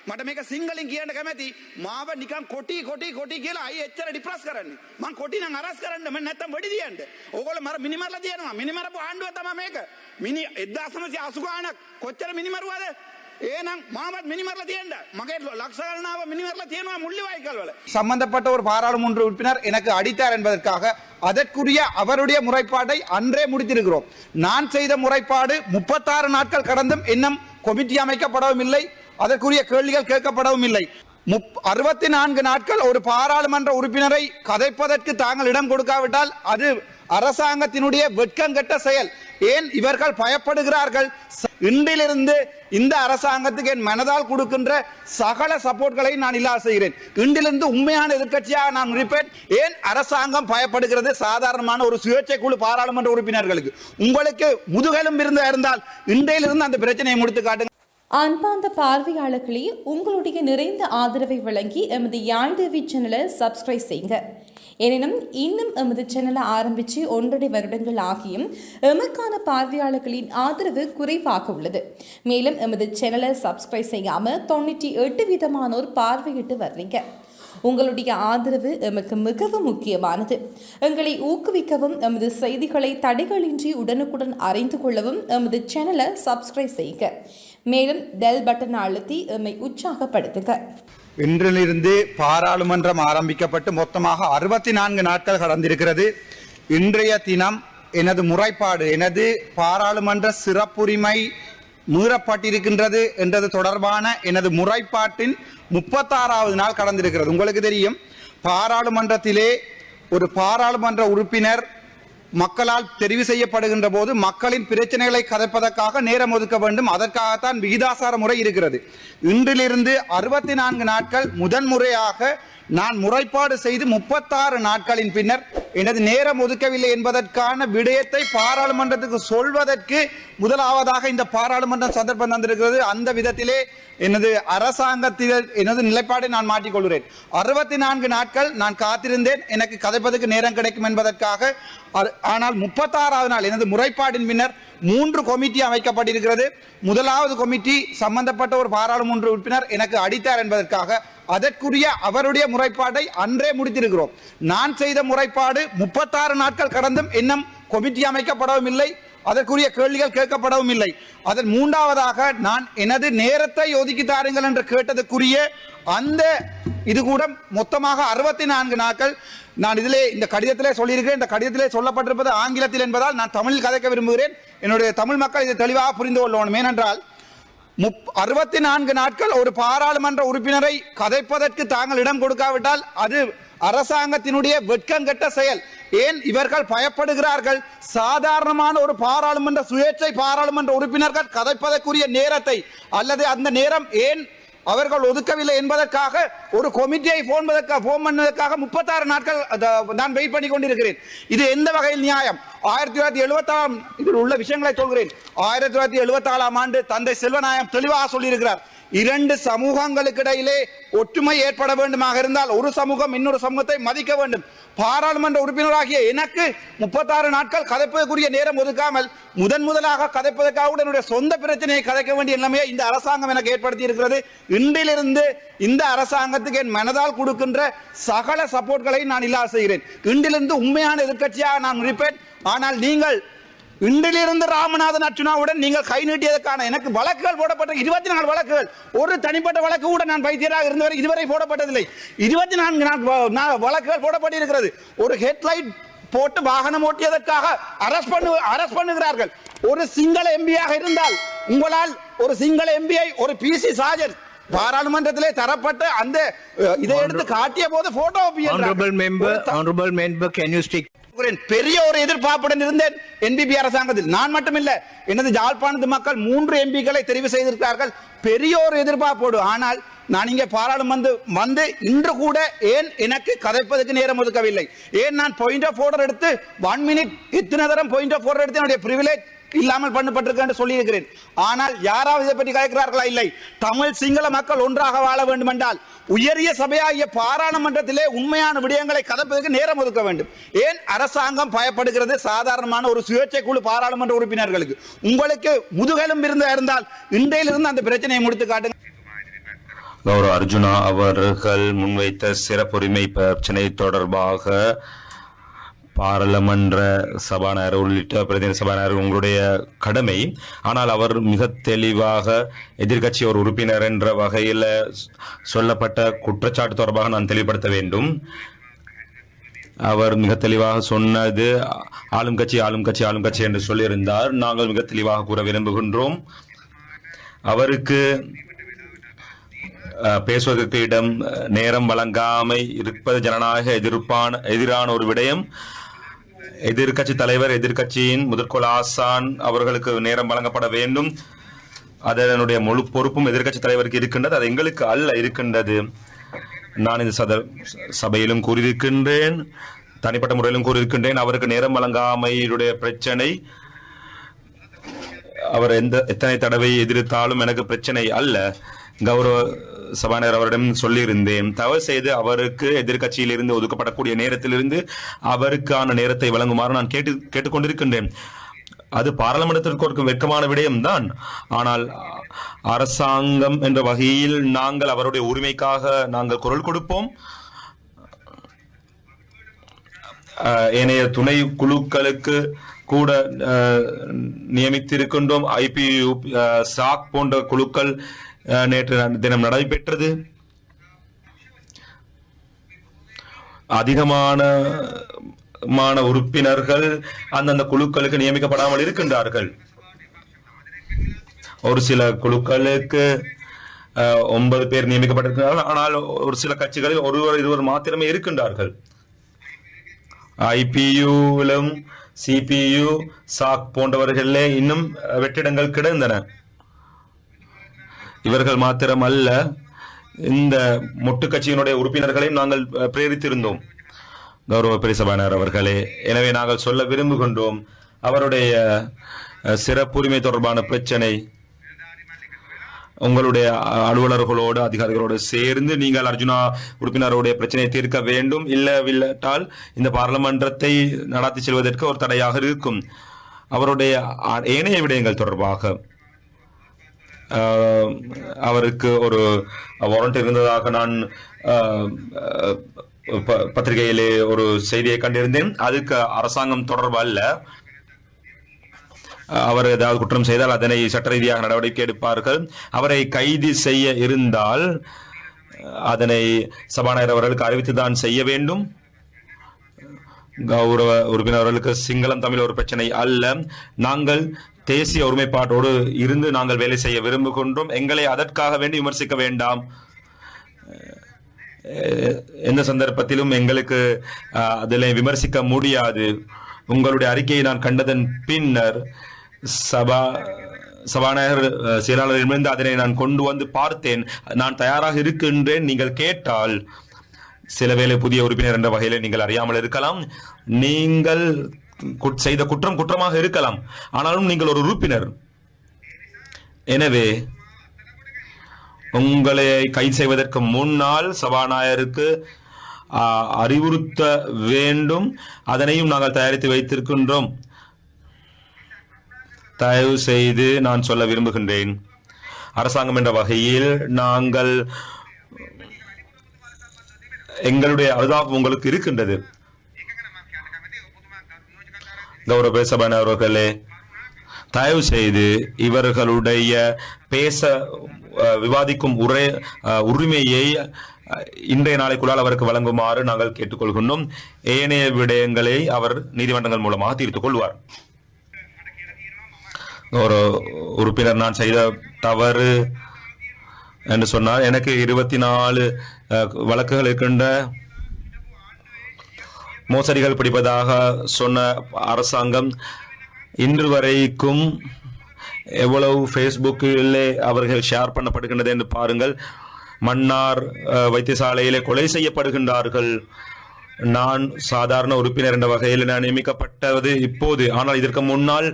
මට මේක සිංහලෙන් කියන්න කැමැති මාව නිකන් කොටි කියලා අය එච්චර ඩිප්‍රස් කරන්නේ මං කොටි නම් අරස් කරන්න මම නැත්තම් වෙඩි දියන්න ඕගොල්ලෝ මර මිනිමරලා තියනවා මිනිමරපු ආණ්ඩුව තමයි මේක මිනි 1980 ගාණක් කොච්චර මිනිමරුවද එහෙනම් මාවත් මිනිමරලා තියන්න මගේ ලක්ෂ ගණනාව மினிமர்ல තියෙනවා முள்ளிவாய்க்கால் வல சம்பந்தப்பட்ட ஒரு பாராளுமன்ற உறுப்பினர் எனக்கு அடித்தார் என்பதற்காக அதற்குரிய அவருடைய முறைப்பாட்டை அன்றே முடித்திருக்கிறோம். நான் செய்த முறைப்பாடு 36 நாட்கள் கடந்தும் இன்னும் கமிட்டி அமைக்கப்படவும் இல்லை, அதற்குரிய கேள்விகள் கேட்கப்படவும் இல்லை. 64 நாட்கள் ஒரு பாராளுமன்ற உறுப்பினரை கதைப்பதற்கு தாங்கள் இடம் கொடுக்காவிட்டால் அது அரசாங்கத்தினுடைய வெட்கங்கெட்ட செயல். ஏன் இவர்கள் பயப்படுகிறார்கள்? இன்றிலிருந்து இந்த அரசாங்கத்துக்கு என் மனதால் கொடுக்கின்ற சகல சப்போர்ட்களை நான் இல்லாத செய்கிறேன். இன்றிலிருந்து உண்மையான எதிர்க்கட்சியாக நான் இருப்பேன். ஏன் அரசாங்கம் பயப்படுகிறது? சாதாரணமான ஒரு சுயேட்சை குழு பாராளுமன்ற உறுப்பினர்களுக்கு. உங்களுக்கு முதுகெலும் இருந்தால் இன்றையிலிருந்து அந்த பிரச்சனையை முடித்து காட்டுங்க. அன்பார்ந்த பார்வையாளர்களே, உங்களுடைய நிறைந்த ஆதரவை வழங்கி எமது யாழ் டிவி சேனலை சப்ஸ்கிரைப் செய்யுங்க. எனினும் இன்னும் எமது சேனலை ஆரம்பித்து 1.5 வருடங்கள் ஆகியும் எமக்கான பார்வையாளர்களின் ஆதரவு குறைவாக உள்ளது. மேலும் எமது சேனலை சப்ஸ்கிரைப் செய்யாமல் 98% பார்வையிட்டு வர்றீங்க. உங்களுடைய ஆதரவு எமக்கு மிகவும் முக்கியமானது. எங்களை ஊக்குவிக்கவும் எமது செய்திகளை தடைகளின்றி உடனுக்குடன் அறிந்து கொள்ளவும் எமது சேனலை சப்ஸ்கிரைப் செய்யுங்க. மேலும் பெல் பட்டன் அழுத்தி எம்மை உற்சாகப்படுத்துங்க. இன்றிலிருந்து பாராளுமன்றம் ஆரம்பிக்கப்பட்டு மொத்தமாக 64 நாட்கள் கடந்திருக்கிறது. இன்றைய தினம் எனது முறைப்பாடு, எனது பாராளுமன்ற சிறப்புரிமை மீறப்பட்டிருக்கின்றது என்றது தொடர்பான எனது முறைப்பாட்டின் 36வது நாள் கடந்திருக்கிறது. உங்களுக்கு தெரியும், பாராளுமன்றத்திலே ஒரு பாராளுமன்ற உறுப்பினர் மக்களால் தெரிவு செய்யப்படுகின்ற போது மக்களின் பிரச்சனைகளை கதைப்பதற்காக நேரம் ஒதுக்க வேண்டும். அதற்காகத்தான் விகிதாசார முறை இருக்கிறது. இன்றிலிருந்து 64 நாட்கள் முதன்முறையாக நான் முறைப்பாடு செய்து 36 நாட்களின் பின்னர் எனது நேரம் ஒதுக்கவில்லை என்பதற்கான விடயத்தை பாராளுமன்றத்துக்கு சொல்வதற்கு முதலாவதாக இந்த பாராளுமன்றம் சந்தர்ப்பம் தந்திருக்கிறது. அந்த விதத்திலே எனது அரசாங்கத்தில் எனது நிலைப்பாடை நான் மாற்றிக்கொள்கிறேன். 64 நாட்கள் நான் காத்திருந்தேன் எனக்கு கதைப்பதற்கு நேரம் கிடைக்கும் என்பதற்காக. ஆனால் 36வது நாள் எனது முறைப்பாட்டின் பின்னர் 3 கமிட்டி அமைக்கப்பட்டிருக்கிறது. முதலாவது கமிட்டி சம்பந்தப்பட்ட ஒரு பாராளுமன்ற உறுப்பினர் எனக்கு அடித்தார் என்பதற்காக அதற்குரிய அவருடைய முறைப்பாட்டை அன்றே முடித்திருக்கிறோம். நான் செய்த முறைப்பாடு 36 நாட்கள் கடந்தும் இன்னும் கமிட்டி அமைக்கப்படவும் இல்லை, அதற்குரிய கேள்விகள் கேட்கப்படவும் இல்லை. அதன் 3வதாக நான் எனது நேரத்தை ஒதுக்கி தாருங்கள் என்று கேட்டதற்குரிய அந்த இது கூட மொத்தமாக 64 நாட்கள். நான் இதிலே இந்த கடிதத்திலே சொல்லியிருக்கிறேன். இந்த கடிதத்திலே சொல்லப்பட்டிருப்பது ஆங்கிலத்தில் என்பதால் நான் தமிழில் கதைக்க விரும்புகிறேன். என்னுடைய தமிழ் மக்கள் இதை தெளிவாக புரிந்து கொள்ளணும். ஏனென்றால் 64 நாட்கள் ஒரு பாராளுமன்ற உறுப்பினரை கதைப்பதற்கு தாங்கள் இடம் கொடுக்காவிட்டால் அது அரசாங்கத்தினுடைய வெட்கங்கெட்ட செயல். ஏன் இவர்கள் பயப்படுகிறார்கள்? சாதாரணமான ஒரு பாராளுமன்ற சுயேட்சை பாராளுமன்ற உறுப்பினர்கள் கதைப்பதற்குரிய நேரத்தை அல்லது அந்த நேரம் ஏன் அவர்கள் ஒதுக்கவில்லை என்பதற்காக ஒரு கமிட்டியை போன் பண்ணுவதற்காக 36 நாட்கள் நான் வெயிட் பண்ணி கொண்டிருக்கிறேன். இது எந்த வகையில் நியாயம்? 1976 இதில் உள்ள விஷயங்களை சொல்கிறேன். 1974 ஆண்டு தந்தை செல்வநாயகம் தெளிவாக சொல்லியிருக்கிறார், 2 சமூகங்களுக்கு இடையிலே ஒற்றுமை ஏற்பட வேண்டுமாக இருந்தால் ஒரு சமூகம் இன்னொரு சமூகத்தை மதிக்க வேண்டும். பாராளுமன்ற உறுப்பினராகிய எனக்கு 36 நாட்கள் கதைப்பதற்குரிய நேரம் ஒதுக்காமல் முதலாக கதைப்பதற்காக என்னுடைய சொந்த பிரச்சனையை கதைக்க வேண்டிய நிலைமையை இந்த அரசாங்கம் எனக்கு ஏற்படுத்தி இருக்கிறது. இன்றிலிருந்து இந்த அரசாங்கத்துக்கு என் மனதால் கொடுக்கின்ற சகல சப்போர்ட்களை நான் இல்லாத செய்கிறேன். இன்றிலிருந்து உண்மையான எதிர்க்கட்சியாக நான் இருப்பேன். ஆனால் நீங்கள் இன்றிலிருந்து ராமநாதன் அர்ச்சுனாவுடன் நீங்கள் கை நீட்டியதற்கான எனக்கு வழக்குகள் போடப்பட்ட 24 வழக்குகள், ஒரு தனிப்பட்ட வழக்கு கூட நான் வைத்தியராக இருந்தவரை இதுவரை போடப்பட்டதில்லை. 24 வழக்குகள் போடப்பட்டிருக்கிறது. ஒரு ஹெட்லைட் போட்டு வாகனம் ஓட்டியதற்காக அரஸ்ட் பண்ணுகிறார்கள். ஒரு சிங்கள எம்பியாக இருந்தால் உங்களால் ஒரு சிங்கள எம்பியை ஒரு பிசி சாஜர் பாராளுமன்றத்திலே தரப்பட்ட அந்த இதை எடுத்து காட்டிய போது photo honorable member can you stick பெரிய ஒரு எதிர்பார்ப்புடன் இருந்தேன் என்பிபி அரசாங்கத்தில். நான் மட்டுமில்ல, எனது யாழ்ப்பாணத்து மக்கள் 3 எம்பிக்களை தெரிவு செய்திருக்கிறார்கள் பெரிய ஒரு எதிர்பார்ப்போடு. ஆனால் நான் இங்கே பாராளுமன்றம் வந்து இன்று கூட ஏன் எனக்கு கதைப்பதற்கு நேரம் ஒதுக்கவில்லை? ஏன் நான் பாயிண்ட் ஆஃப் ஆர்டர் எடுத்து 1 மினிட் எத்தனை தரம் பாயிண்ட் ஆஃப் ஆர்டர் எடுத்து என்னுடைய பிரிவிலேஜ் இல்லாமல் பண்ணப்பட்டிருக்க என்று சொல்லி இருக்கிறேன். ஆனால் யாராவது இதை பற்றி கேட்கிறார்களா? இல்லை. தமிழ் சிங்கள மக்கள் ஒன்றாக வாழ வேண்டும் என்றால் உயரிய சபையாகிய பாராளுமன்றத்திலே உண்மையான விடயங்களை கதைப்பதற்கு நேரம் ஒதுக்க வேண்டும். ஏன் அரசாங்கம் பயப்படுகிறது? சாதாரணமான ஒரு சுயேட்சை குழு பாராளுமன்ற உறுப்பினர்களுக்கு. உங்களுக்கு முதுகெலும் இருந்தால் இன்றையிலிருந்து அந்த பிரச்சனையை முடித்து காட்டுங்க. கௌரவ அர்ஜுனா அவர்கள் முன்வைத்த சிறப்புரிமை பிரச்சனை தொடர்பாக பாராளுமன்ற சபாநாயகர் உள்ளிட்ட பிரதிநிதி சபாநாயகர் உங்களுடைய கடமை. ஆனால் அவர் மிக தெளிவாக எதிர்க்கட்சி ஒரு உறுப்பினர் என்ற வகையில் சொல்லப்பட்ட குற்றச்சாட்டு தொடர்பாக நான் தெளிவுபடுத்த வேண்டும். அவர் மிக தெளிவாக சொன்னது ஆளும் கட்சி என்று சொல்லியிருந்தார். நாங்கள் மிக தெளிவாக கூற விரும்புகின்றோம், அவருக்கு பேசுவதற்கு இடம் நேரம் வழங்காமை இருப்பது ஜனநாயக எதிரான ஒரு விடயம். எதிர்கட்சி தலைவர், எதிர்கட்சியின் முதற்கோள் ஆசான் அவர்களுக்கு நேரம் வழங்கப்பட வேண்டும். அதனுடைய முழு பொறுப்பும் எதிர்கட்சி தலைவருக்கு இருக்கின்றது, அது எங்களுக்கு அல்ல இருக்கின்றது. நான் இந்த சபையிலும் கூறியிருக்கின்றேன், தனிப்பட்ட முறையிலும் கூறியிருக்கின்றேன். அவருக்கு நேரம் வழங்காமையுடைய பிரச்சனை அவர் எத்தனை தடவை எதிர்த்தாலும் எனக்கு பிரச்சனை அல்ல. கௌரவ சபாநாயகர் அவரிடம் சொல்லியிருந்தேன், தவறு செய்து அவருக்கு எதிர்கட்சியிலிருந்து ஒதுக்கப்படக்கூடிய நேரத்திலிருந்து அவருக்கான நேரத்தை வழங்குமாறு நான் கேட்டுக்கொண்டிருக்கின்றேன். அது பாராளுமன்றத்திற்கு ஒரு வெட்கமான விடயம்தான். ஆனால் அரசாங்கம் என்ற வகையில் நாங்கள் அவருடைய உரிமைக்காக நாங்கள் குரல் கொடுப்போம். ஏனைய துணை குழுக்களுக்கு கூட நியமித்திருக்கின்றோம். IPU, சாக் போன்ற குழுக்கள் நேற்று தினம் நடைபெற்றது. அதிகமான உறுப்பினர்கள் அந்தந்த குழுக்களுக்கு நியமிக்கப்படாமல் இருக்கின்றார்கள். ஒரு சில குழுக்களுக்கு 9 பேர் நியமிக்கப்பட்டிருக்கிறார்கள். ஆனால் ஒரு சில கட்சிகளில் ஒருவர் இருவர் மாத்திரமே இருக்கின்றார்கள். IPU-லும் CPU, சாக் போன்றவர்களே இன்னும் வெற்றிடங்கள் கிடந்தன. இவர்கள் மாத்திரம் அல்ல, இந்த மொட்டு கட்சியினுடைய உறுப்பினர்களையும் நாங்கள் பிரேரித்திருந்தோம் கௌரவ பெரியசபாநாயகர் அவர்களே. எனவே நாங்கள் சொல்ல விரும்புகின்றோம், அவருடைய சிறப்புரிமை தொடர்பான பிரச்சனை உங்களுடைய அலுவலர்களோடு அதிகாரிகளோடு சேர்ந்து நீங்கள் அர்ஜுனா உறுப்பினருடைய பிரச்சனையை தீர்க்க வேண்டும். இல்லவில்லாட்டால் இந்த பாராளுமன்றத்தை நடாத்தி செல்வதற்கு ஒரு தடையாக இருக்கும். அவருடைய ஏனைய விடயங்கள் தொடர்பாக அவருக்கு ஒரு வாரண்ட் இருந்ததாக நான் பத்திரிகையிலே ஒரு செய்தியை கண்டிருந்தேன். அதுக்கு அரசாங்கம் தொடர்பு அல்ல. அவர் ஏதாவது குற்றம் செய்தால் அதனை சட்ட ரீதியாக நடவடிக்கை எடுப்பார்கள். அவரை கைது செய்ய இருந்தால் அதனை சபாநாயகர் அவர்களுக்கு அறிவித்துதான் செய்ய வேண்டும். கௌரவ உறுப்பினர்களுக்கு சிங்களம் தமிழ் ஒரு பிரச்சனை அல்ல. நாங்கள் தேசிய ஒருமைப்பாட்டோடு இருந்து நாங்கள் வேலை செய்ய விரும்புகின்றோம். எங்களை அதற்காக வேண்டி விமர்சிக்க வேண்டாம். எந்த சந்தர்ப்பத்திலும் எங்களுக்கு அதில் விமர்சிக்க முடியாது. உங்களுடைய அறிக்கையை நான் கண்டதன் பின்னர் சபாநாயகர் செயலாளரிடமிருந்து அதனை நான் கொண்டு வந்து பார்த்தேன். நான் தயாராக இருக்கின்றேன். நீங்கள் கேட்டால் சில வேளை புதிய உறுப்பினர் என்ற வகையில் நீங்கள் அறியாமல் இருக்கலாம். நீங்கள் செய்த குற்றம் குற்றமாக இருக்கலாம், ஆனாலும் நீங்கள் ஒரு உறுப்பினர். எனவே உங்களை கைது செய்வதற்கு முன்னால் சபாநாயகருக்கு அறிவுறுத்த வேண்டும். அதனையும் நாங்கள் தயாரித்து வைத்திருக்கின்றோம். தயவு செய்து நான் சொல்ல விரும்புகின்றேன், அரசாங்கம் என்ற வகையில் நாங்கள் எங்களுடைய அனுதாபம் உங்களுக்கு இருக்கின்றது. கௌரவ சபாநாயகர் அவர்களே, தயவு செய்து இவர்களுடைய பேச விவாதிக்கும் உரிமையை இன்றைய நாளைக்குள்ளால் அவருக்கு வழங்குமாறு நாங்கள் கேட்டுக்கொள்கின்றோம். ஏனைய விடயங்களை அவர் நீதிமன்றங்கள் மூலமாக தீர்த்துக் கொள்வார். ஒரு உறுப்பினர் நான் செய்த தவறு என்று சொன்னார். எனக்கு 24 வழக்குகள் இருக்கின்ற மோசடிகள் பிடிப்பதாக சொன்ன அரசாங்கம் இன்று வரைக்கும் எவ்வளவு ஃபேஸ்புக்கிலே அவர்கள் ஷேர் பண்ணப்படுகின்றது என்று பாருங்கள். மன்னார் வைத்தியசாலையிலே கொலை செய்யப்படுகின்றார்கள். நான் சாதாரண உறுப்பினர் என்ற வகையில் நான் நியமிக்கப்பட்டது இப்போது. ஆனால் இதற்கு முன்னால்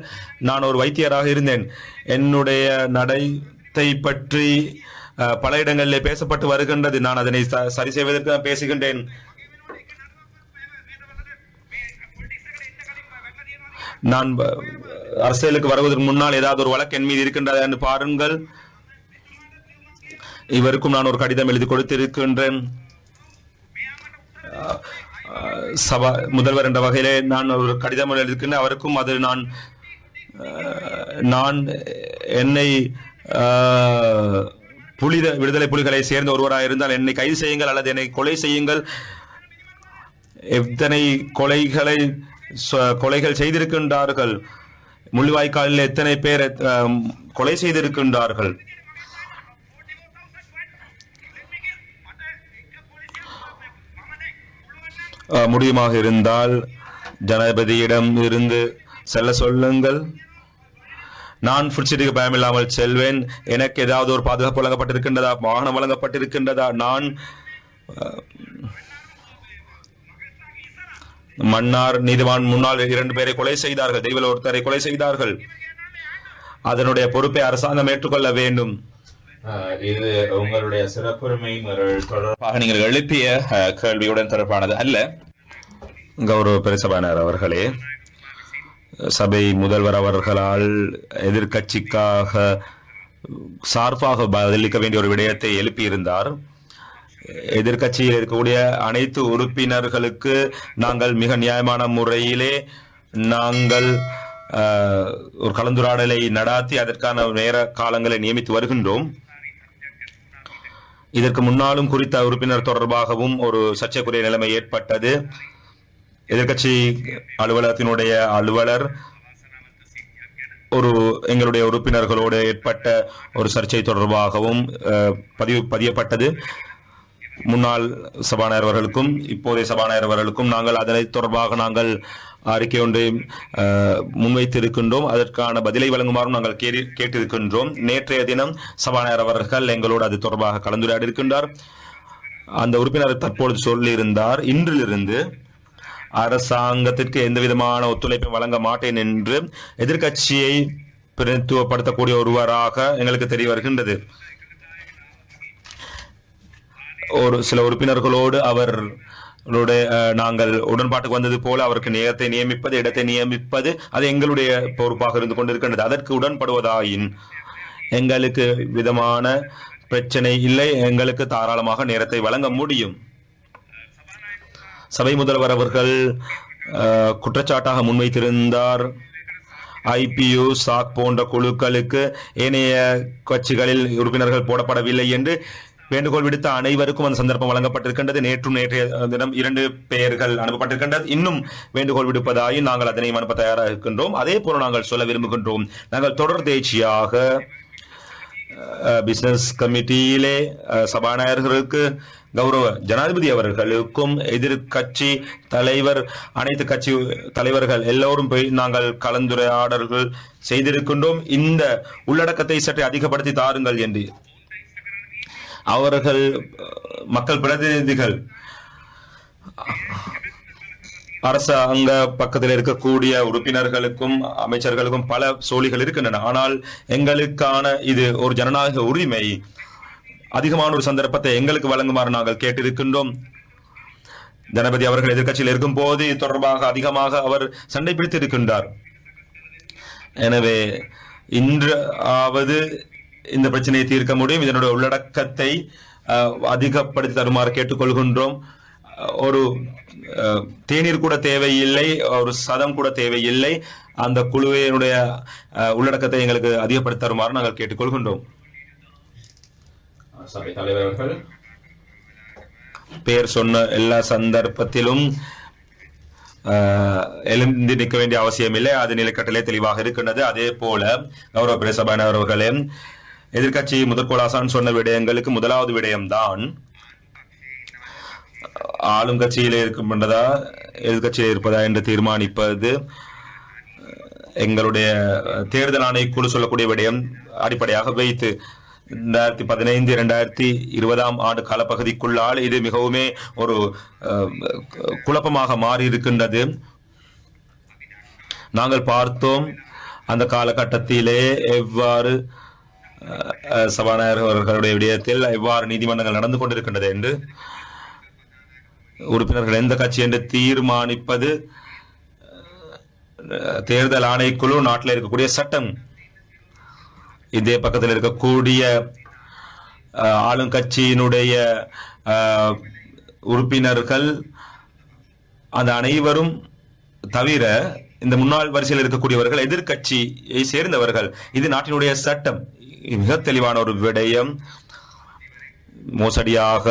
நான் ஒரு வைத்தியராக இருந்தேன். என்னுடைய நடத்தை பற்றி பல இடங்களிலே பேசப்பட்டு வருகின்றது. நான் அதனை சரி செய்வதற்கு நான் பேசுகின்றேன். நான் அரசியலுக்கு வருவதற்கு முன்னால் ஏதாவது ஒரு வழக்கு என் மீது இருக்கின்றதா என்று பாருங்கள். இவருக்கும் நான் ஒரு கடிதம் எழுதி கொடுத்திருக்கின்றேன். சபா முதல்வர் என்ற வகையிலே நான் ஒரு கடிதம் எழுதியிருக்கின்றேன். அவருக்கும் அது நான் என்னை விடுதலை புலிகளை சேர்ந்த ஒருவராக இருந்தால் என்னை கைது செய்யுங்கள் அல்லது என்னை கொலை செய்யுங்கள். எத்தனை கொலைகள் செய்திருக்கின்றார்கள், முள்ளிவாய்க்காலில் எத்தனை பேர் கொலை செய்திருக்கின்றார்கள். முடியுமாக இருந்தால் ஜனாதிபதியிடம் இருந்து செல்ல சொல்லுங்கள். நான் ஃபுட்சிட்டிக்கு பயமில்லாமல் செல்வேன். எனக்கு ஏதாவது ஒரு பாதுகாப்பு வழங்கப்பட்டிருக்கின்றதா, வாகனம் வழங்கப்பட்டிருக்கின்றதா? நான் மன்னார் நீதிவான் முன்னால் 2 பேரை கொலை செய்தார்கள், தெய்வல் ஒருத்தரை கொலை செய்தார்கள். அதனுடைய பொறுப்பை அரசாங்கம் ஏற்றுக்கொள்ள வேண்டும். இது உங்களுடைய சிறப்புரிமை தொடர்பாக நீங்கள் எழுப்பிய கேள்வியுடன் தொடர்பானது அல்ல. கௌரவ பிரசபானர் அவர்களே, சபை முதல்வர் அவர்களால் எதிர்கட்சிக்காக சார்பாக பதிலளிக்க வேண்டிய ஒரு விடயத்தை எழுப்பியிருந்தார். எதிர்கட்சியில் இருக்கக்கூடிய அனைத்து உறுப்பினர்களுக்கு நாங்கள் மிக நியாயமான முறையிலே நாங்கள் ஒரு கலந்துரையாடலை நடாத்தி அதற்கான நேர காலங்களை நியமித்து வருகின்றோம். இதற்கு முன்னாலும் குறித்த உறுப்பினர் தொடர்பாகவும் ஒரு சர்ச்சைக்குரிய நிலைமை ஏற்பட்டது. எதிர்கட்சி அலுவலகத்தினுடைய அலுவலர் எங்களுடைய உறுப்பினர்களோடு ஏற்பட்ட ஒரு சர்ச்சை தொடர்பாகவும் பதியப்பட்டது. முன்னாள் சபாநாயகர் அவர்களுக்கும் இப்போதைய சபாநாயகர் அவர்களுக்கும் நாங்கள் அதனை தொடர்பாக நாங்கள் அறிக்கை ஒன்றை முன்வைத்திருக்கின்றோம். அதற்கான பதிலை வழங்குமாறும் நாங்கள் கேட்டிருக்கின்றோம். நேற்றைய தினம் சபாநாயகர் அவர்கள் எங்களோடு அது தொடர்பாக கலந்துரையாடி இருக்கின்றார். அந்த உறுப்பினர் தற்பொழுது சொல்லியிருந்தார், இன்றிலிருந்து அரசாங்கத்திற்கு எந்த விதமான ஒத்துழைப்பை வழங்க மாட்டேன் என்று எதிர்கட்சியை பிரதிநிதித்துவப்படுத்தக்கூடிய ஒருவராக எங்களுக்கு தெரிய வருகின்றது. ஒரு சில உறுப்பினர்களோடு நாங்கள் உடன்பாட்டுக்கு வந்தது போல அவருக்கு நேரத்தை நியமிப்பது, இடத்தை நியமிப்பது அது எங்களுடைய பொறுப்பாக இருந்து கொண்டிருக்கின்றது. அதற்கு உடன்படுவதாயின் எங்களுக்கு விதமான பிரச்சனை இல்லை, எங்களுக்கு தாராளமாக நேரத்தை வழங்க முடியும். சபை முதல்வர் அவர்கள் குற்றச்சாட்டாக முன்வைத்திருந்தார், IPU சாக் போன்ற குழுக்களுக்கு ஏனைய கட்சிகளில் உறுப்பினர்கள் போடப்படவில்லை என்று வேண்டுகோள் விடுத்த அனைவருக்கும் அந்த சந்தர்ப்பம் வழங்கப்பட்டிருக்கின்றது. நேற்றைய தினம் 2 பெயர்கள் அனுப்பப்பட்டிருக்கின்றது. இன்னும் வேண்டுகோள் விடுப்பதாயும் நாங்கள் அதனையும் அனுப்ப தயாராக இருக்கின்றோம். அதே போல நாங்கள் சொல்ல விரும்புகின்றோம், நாங்கள் தொடர்ந்தேர்ச்சியாக பிசினஸ் கமிட்டியிலே சபாநாயகர்களுக்கு, கௌரவ ஜனாதிபதி அவர்களுக்கும், எதிர்கட்சி தலைவர், அனைத்து கட்சி தலைவர்கள் எல்லோரும் போய் நாங்கள் கலந்துரையாடல்கள் செய்திருக்கின்றோம். இந்த உள்ளடக்கத்தை சற்று அதிகப்படுத்தி தாருங்கள் என்று அவர்கள் மக்கள் பிரதிநிதிகள் அரசாங்க பக்கத்தில் இருக்கக்கூடிய உறுப்பினர்களுக்கும் அமைச்சர்களுக்கும் பல சோழிகள் இருக்கின்றன. ஆனால் எங்களுக்கான இது ஒரு ஜனநாயக உரிமை. அதிகமான ஒரு சந்தர்ப்பத்தை எங்களுக்கு வழங்குமாறு நாங்கள் கேட்டிருக்கின்றோம். ஜனாதிபதி அவர்கள் எதிர்கட்சியில் இருக்கும் போது இது தொடர்பாக அதிகமாக அவர் சண்டை பிடித்து இருக்கின்றார். எனவே இன்றாவது இந்த பிரச்சனையை தீர்க்க முடியும். இதனுடைய உள்ளடக்கத்தை அதிகப்படுத்தி தருமாறு கேட்டுக்கொள்கின்றோம். ஒரு தேநீர் கூட தேவையில்லை, ஒரு சதம் கூட தேவையில்லை. அந்த குழுவினுடைய உள்ளடக்கத்தை எங்களுக்கு அதிகப்படுத்தி தருமாறு நாங்கள் கேட்டுக்கொள்கின்றோம். சபை தலைவர்கள் பெயர் சொன்ன எல்லா சந்தர்ப்பத்திலும் எழுந்து நிற்க வேண்டிய அவசியம் இல்லை, அது நிலைக்கட்டளை தெளிவாக இருக்கின்றது. அதே போல கௌரவ பிரசபாநாயகர் அவர்களே, எதிர்கட்சி முதற்கோளாசான் சொன்ன விடயங்களுக்கு முதலாவது விடயம்தான் ஆளும் கட்சியிலே இருக்கின்றதா எதிர்கட்சியிலே இருப்பதா என்று தீர்மானிப்பது. எங்களுடைய தேர்தல் ஆணைக்குழு சொல்லக்கூடிய விடயம் அடிப்படையாக வைத்து 2015-2020 ஆண்டு காலப்பகுதிக்குள்ளால் இது மிகவுமே ஒரு குழப்பமாக மாறி இருக்கின்றது. நாங்கள் பார்த்தோம் அந்த காலகட்டத்திலே எவ்வாறு சபாநாயகர் அவர்களுடைய விடயத்தில் எவ்வாறு நீதிமன்றங்கள் நடந்து கொண்டிருக்கின்றது என்று. உறுப்பினர்கள் எந்த கட்சி என்று தீர்மானிப்பது தேர்தல் ஆணைக்குழு, நாட்டில் இருக்கக்கூடிய சட்டம். இதே பக்கத்தில் இருக்கக்கூடிய ஆளுங்கட்சியினுடைய உறுப்பினர்கள் அந்த அனைவரும் தவிர இந்த முன்னாள் வரிசையில் இருக்கக்கூடியவர்கள் எதிர்கட்சியை சேர்ந்தவர்கள். இது நாட்டினுடைய சட்டம். மிக தெளிவான ஒரு விடயம். மோசடியாக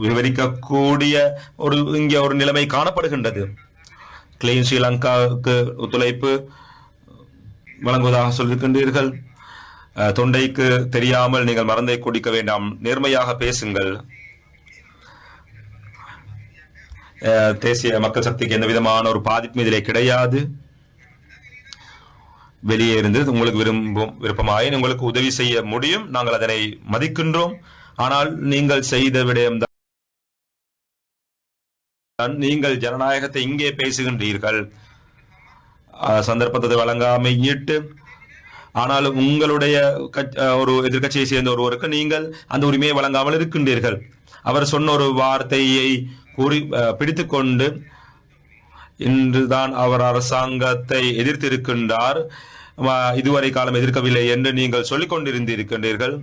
விவரிக்கக்கூடிய இங்கே ஒரு நிலைமை காணப்படுகின்றது. கிளீன் ஸ்ரீலங்காவுக்கு ஒத்துழைப்பு வழங்குவதாக சொல்லியிருக்கின்றீர்கள். தொண்டைக்கு தெரியாமல் நீங்கள் மருந்தை குடிக்க வேண்டாம், நேர்மையாக பேசுங்கள். தேசிய மக்கள் சக்திக்கு எந்த விதமான ஒரு பாதிப்பு இதிலே கிடையாது. வெளியே இருந்து உங்களுக்கு விருப்பமாயின் உங்களுக்கு உதவி செய்ய முடியும், நாங்கள் அதனை மதிக்கின்றோம். ஆனால் நீங்கள் செய்த விடயம்தான், நீங்கள் ஜனநாயகத்தை இங்கே பேசுகின்றீர்கள், சந்தர்ப்பத்தை வழங்காமையிட்டு. ஆனால் உங்களுடைய ஒரு எதிர்கட்சியை சேர்ந்த ஒருவருக்கு நீங்கள் அந்த உரிமையை வழங்காமல் இருக்கின்றீர்கள். அவர் சொன்ன ஒரு வார்த்தையை கூறி பிடித்துக் கொண்டு இன்றுதான் அவர் அரசாங்கத்தை எதிர்த்திருக்கின்றார், இதுவரை காலம் எதிர்க்கவில்லை என்று நீங்கள் சொல்லிக் கொண்டிருந்திருக்கின்றீர்கள்.